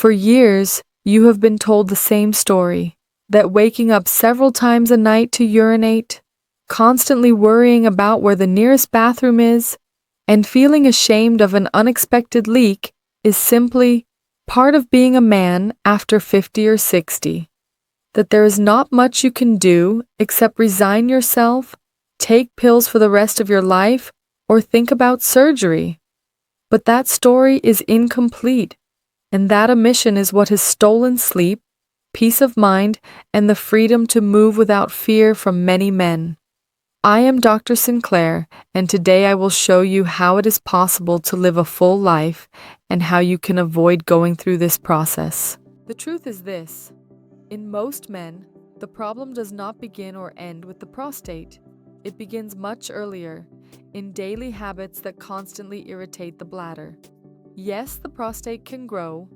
For years, you have been told the same story, that waking up several times a night to urinate, constantly worrying about where the nearest bathroom is, and feeling ashamed of an unexpected leak is simply part of being a man after 50 or 60. That there is not much you can do except resign yourself, take pills for the rest of your life, or think about surgery. But that story is incomplete, and that omission is what has stolen sleep, peace of mind, and the freedom to move without fear from many men. I am Dr. Sinclair, and today I will show you how it is possible to live a full life and how you can avoid going through this process. The truth is this: in most men, the problem does not begin or end with the prostate. It begins much earlier, in daily habits that constantly irritate the bladder. Yes, the prostate can grow,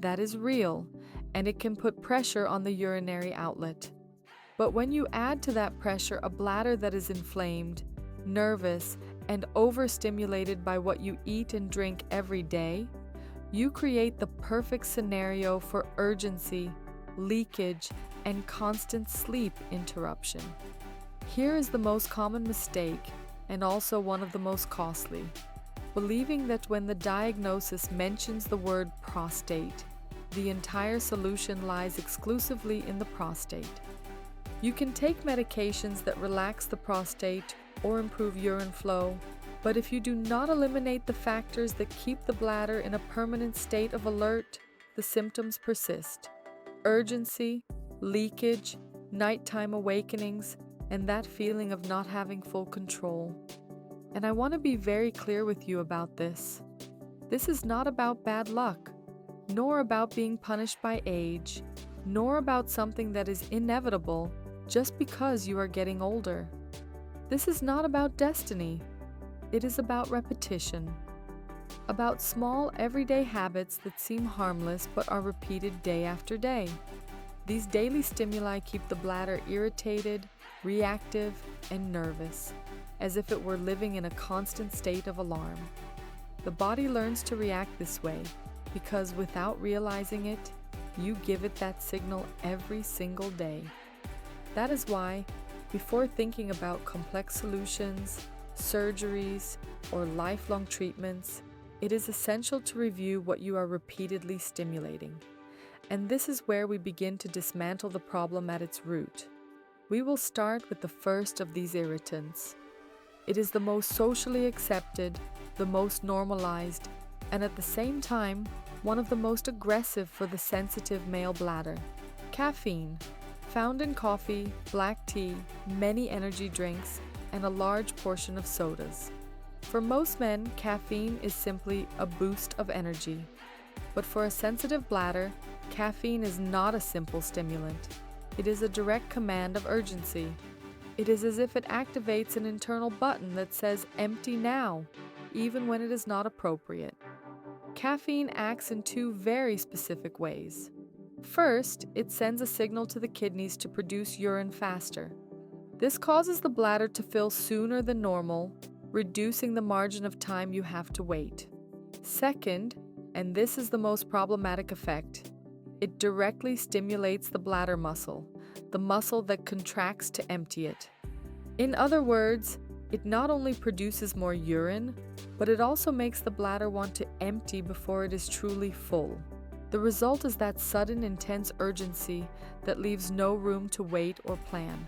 that is real, and it can put pressure on the urinary outlet. But when you add to that pressure a bladder that is inflamed, nervous, and overstimulated by what you eat and drink every day, you create the perfect scenario for urgency, leakage, and constant sleep interruption. Here is the most common mistake, and also one of the most costly: believing that when the diagnosis mentions the word prostate, the entire solution lies exclusively in the prostate. You can take medications that relax the prostate or improve urine flow, but if you do not eliminate the factors that keep the bladder in a permanent state of alert, the symptoms persist. Urgency, leakage, nighttime awakenings, and that feeling of not having full control. And I want to be very clear with you about this. This is not about bad luck, nor about being punished by age, nor about something that is inevitable just because you are getting older. This is not about destiny. It is about repetition, about small everyday habits that seem harmless but are repeated day after day. These daily stimuli keep the bladder irritated, reactive, and nervous, as if it were living in a constant state of alarm. The body learns to react this way because, without realizing it, you give it that signal every single day. That is why, before thinking about complex solutions, surgeries, or lifelong treatments, it is essential to review what you are repeatedly stimulating. And this is where we begin to dismantle the problem at its root. We will start with the first of these irritants. It is the most socially accepted, the most normalized, and at the same time, one of the most aggressive for the sensitive male bladder: caffeine. Found in coffee, black tea, many energy drinks, and a large portion of sodas. For most men, caffeine is simply a boost of energy. But for a sensitive bladder, caffeine is not a simple stimulant. It is a direct command of urgency. It is as if it activates an internal button that says "empty now," even when it is not appropriate. Caffeine acts in two very specific ways. First, it sends a signal to the kidneys to produce urine faster. This causes the bladder to fill sooner than normal, reducing the margin of time you have to wait. Second, and this is the most problematic effect, it directly stimulates the bladder muscle, the muscle that contracts to empty it. In other words, it not only produces more urine, but it also makes the bladder want to empty before it is truly full. The result is that sudden, intense urgency that leaves no room to wait or plan.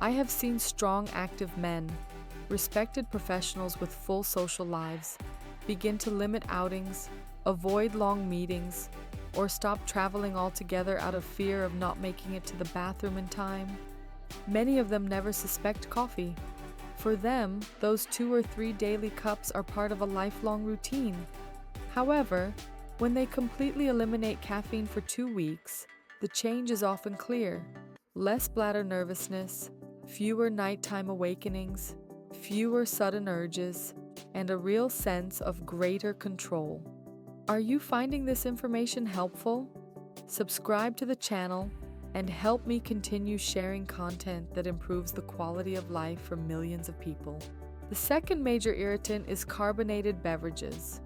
I have seen strong, active men, respected professionals with full social lives, begin to limit outings, avoid long meetings, or stop traveling altogether out of fear of not making it to the bathroom in time. Many of them never suspect coffee. For them, those 2 or 3 daily cups are part of a lifelong routine. However, when they completely eliminate caffeine for 2 weeks, the change is often clear: less bladder nervousness, fewer nighttime awakenings, fewer sudden urges, and a real sense of greater control. Are you finding this information helpful? Subscribe to the channel and help me continue sharing content that improves the quality of life for millions of people. The second major irritant is carbonated beverages.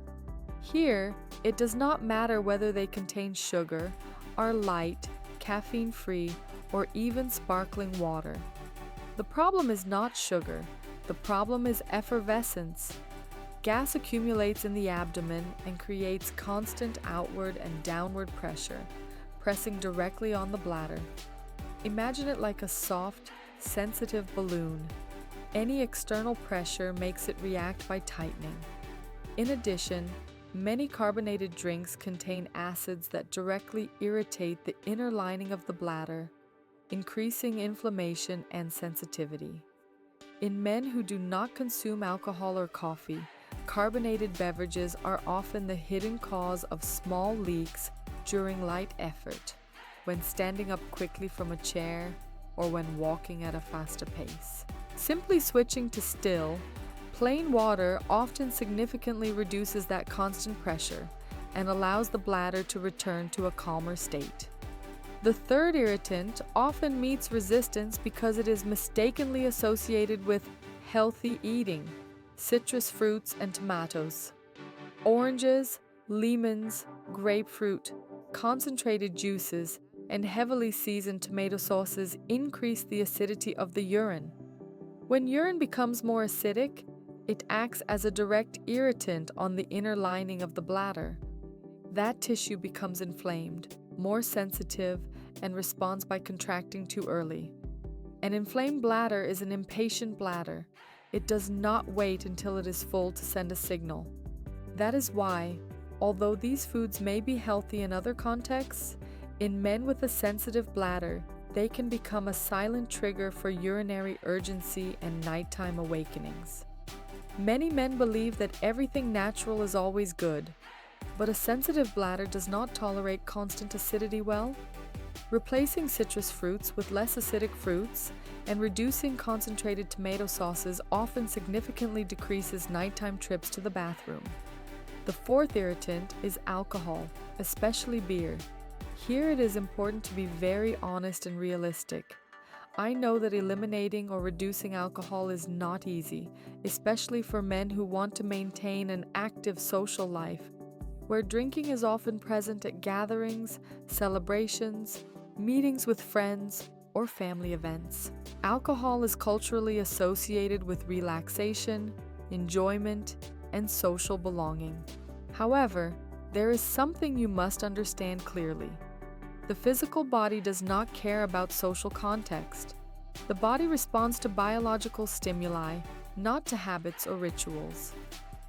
Here, it does not matter whether they contain sugar, are light, caffeine-free, or even sparkling water. The problem is not sugar. The problem is effervescence. Gas accumulates in the abdomen and creates constant outward and downward pressure, pressing directly on the bladder. Imagine it like a soft, sensitive balloon. Any external pressure makes it react by tightening. In addition, many carbonated drinks contain acids that directly irritate the inner lining of the bladder, increasing inflammation and sensitivity. In men who do not consume alcohol or coffee, carbonated beverages are often the hidden cause of small leaks during light effort, when standing up quickly from a chair, or when walking at a faster pace. Simply switching to still, plain water often significantly reduces that constant pressure and allows the bladder to return to a calmer state. The third irritant often meets resistance because it is mistakenly associated with healthy eating: citrus fruits and tomatoes. Oranges, lemons, grapefruit, concentrated juices, and heavily seasoned tomato sauces increase the acidity of the urine. When urine becomes more acidic, it acts as a direct irritant on the inner lining of the bladder. That tissue becomes inflamed, more sensitive, and responds by contracting too early. An inflamed bladder is an impatient bladder. It does not wait until it is full to send a signal. That is why, although these foods may be healthy in other contexts, in men with a sensitive bladder, they can become a silent trigger for urinary urgency and nighttime awakenings. Many men believe that everything natural is always good, but a sensitive bladder does not tolerate constant acidity well. Replacing citrus fruits with less acidic fruits and reducing concentrated tomato sauces often significantly decreases nighttime trips to the bathroom. The fourth irritant is alcohol, especially beer. Here it is important to be very honest and realistic. I know that eliminating or reducing alcohol is not easy, especially for men who want to maintain an active social life, where drinking is often present at gatherings, celebrations, meetings with friends, or family events. Alcohol is culturally associated with relaxation, enjoyment, and social belonging. However, there is something you must understand clearly. The physical body does not care about social context. The body responds to biological stimuli, not to habits or rituals.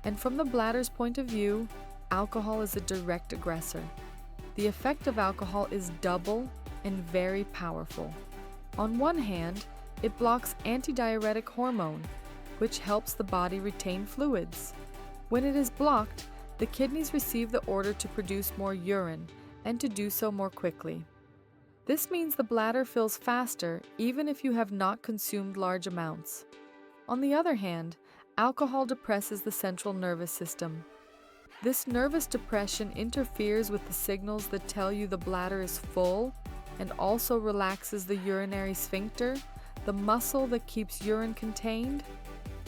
And from the bladder's point of view, alcohol is a direct aggressor. The effect of alcohol is double and very powerful. On one hand, it blocks antidiuretic hormone, which helps the body retain fluids. When it is blocked, the kidneys receive the order to produce more urine and to do so more quickly. This means the bladder fills faster even if you have not consumed large amounts. On the other hand, alcohol depresses the central nervous system. This nervous depression interferes with the signals that tell you the bladder is full and also relaxes the urinary sphincter, the muscle that keeps urine contained.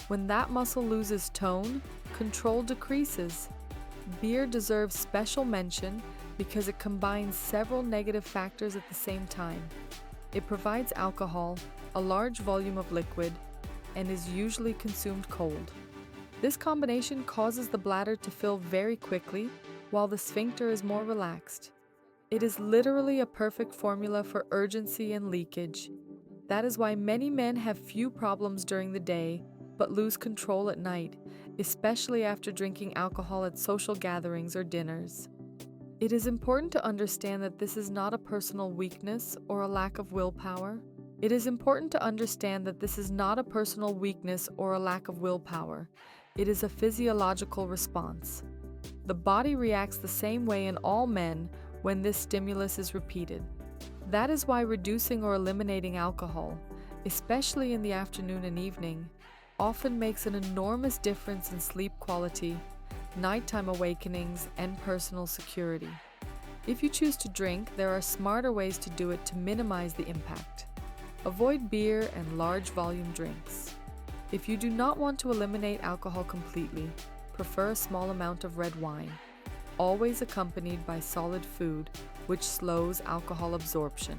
When that muscle loses tone, control decreases. Beer deserves special mention because it combines several negative factors at the same time. It provides alcohol, a large volume of liquid, and is usually consumed cold. This combination causes the bladder to fill very quickly, while the sphincter is more relaxed. It is literally a perfect formula for urgency and leakage. That is why many men have few problems during the day, but lose control at night, especially after drinking alcohol at social gatherings or dinners. It is important to understand that this is not a personal weakness or a lack of willpower. It is a physiological response. The body reacts the same way in all men when this stimulus is repeated. That is why reducing or eliminating alcohol, especially in the afternoon and evening, often makes an enormous difference in sleep quality, nighttime awakenings, and personal security. If you choose to drink, there are smarter ways to do it to minimize the impact. Avoid beer and large volume drinks. If you do not want to eliminate alcohol completely, prefer a small amount of red wine. always accompanied by solid food, which slows alcohol absorption.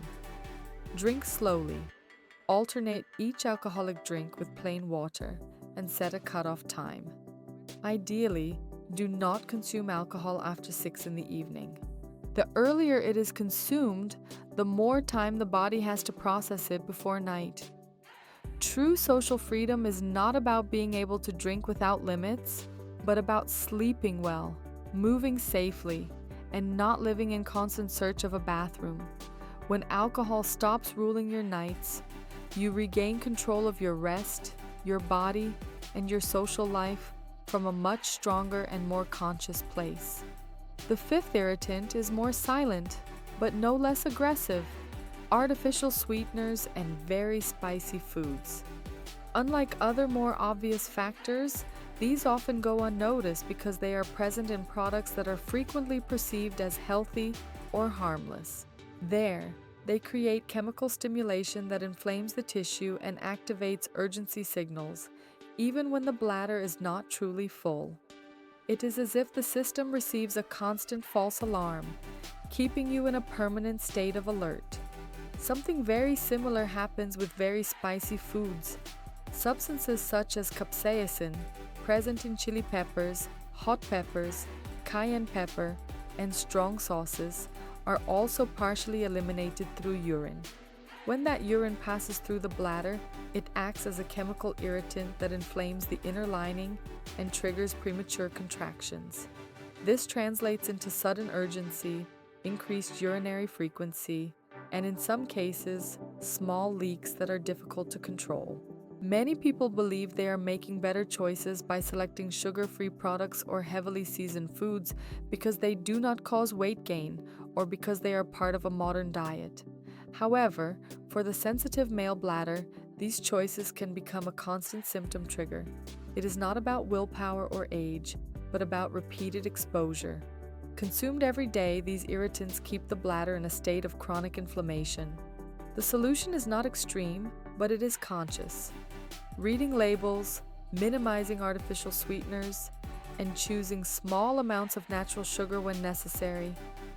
Drink slowly. Alternate each alcoholic drink with plain water and set a cutoff time. Ideally, do not consume alcohol after 6 in the evening. The earlier it is consumed, the more time the body has to process it before night. True social freedom is not about being able to drink without limits, but about sleeping well, moving safely, and not living in constant search of a bathroom. When alcohol stops ruling your nights, you regain control of your rest, your body, and your social life from a much stronger and more conscious place. The fifth irritant is more silent, but no less aggressive: artificial sweeteners and very spicy foods. Unlike other more obvious factors, these often go unnoticed because they are present in products that are frequently perceived as healthy or harmless. They create chemical stimulation that inflames the tissue and activates urgency signals, even when the bladder is not truly full. It is as if the system receives a constant false alarm, keeping you in a permanent state of alert. Something very similar happens with very spicy foods. Substances such as capsaicin, present in chili peppers, hot peppers, cayenne pepper, and strong sauces, are also partially eliminated through urine. When that urine passes through the bladder, it acts as a chemical irritant that inflames the inner lining and triggers premature contractions. This translates into sudden urgency, increased urinary frequency, and in some cases, small leaks that are difficult to control. Many people believe they are making better choices by selecting sugar-free products or heavily seasoned foods because they do not cause weight gain or because they are part of a modern diet. However, for the sensitive male bladder, these choices can become a constant symptom trigger. It is not about willpower or age, but about repeated exposure. Consumed every day, these irritants keep the bladder in a state of chronic inflammation. The solution is not extreme, but it is conscious. Reading labels, minimizing artificial sweeteners, and choosing small amounts of natural sugar when necessary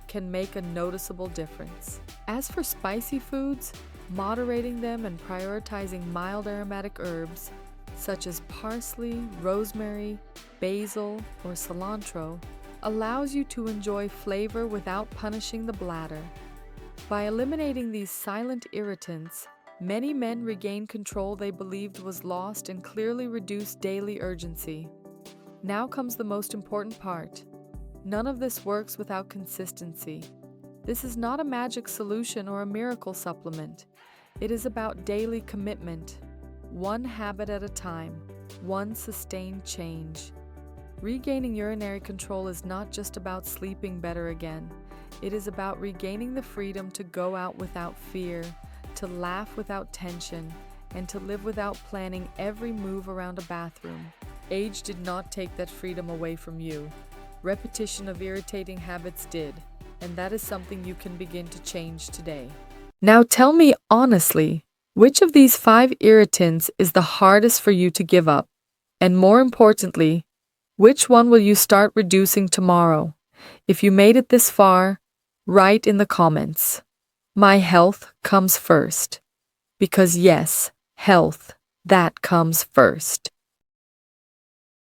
can make a noticeable difference. As for spicy foods, moderating them and prioritizing mild aromatic herbs such as parsley, rosemary, basil, or cilantro allows you to enjoy flavor without punishing the bladder. By eliminating these silent irritants, many men regain control they believed was lost and clearly reduce daily urgency. Now comes the most important part. None of this works without consistency. This is not a magic solution or a miracle supplement. It is about daily commitment, one habit at a time, one sustained change. Regaining urinary control is not just about sleeping better again. It is about regaining the freedom to go out without fear, to laugh without tension, and to live without planning every move around a bathroom. Age did not take that freedom away from you. Repetition of irritating habits did, and that is something you can begin to change today. Now tell me honestly, which of these 5 irritants is the hardest for you to give up? And more importantly, which one will you start reducing tomorrow? If you made it this far, write in the comments. My health comes first. Because yes, health, that comes first.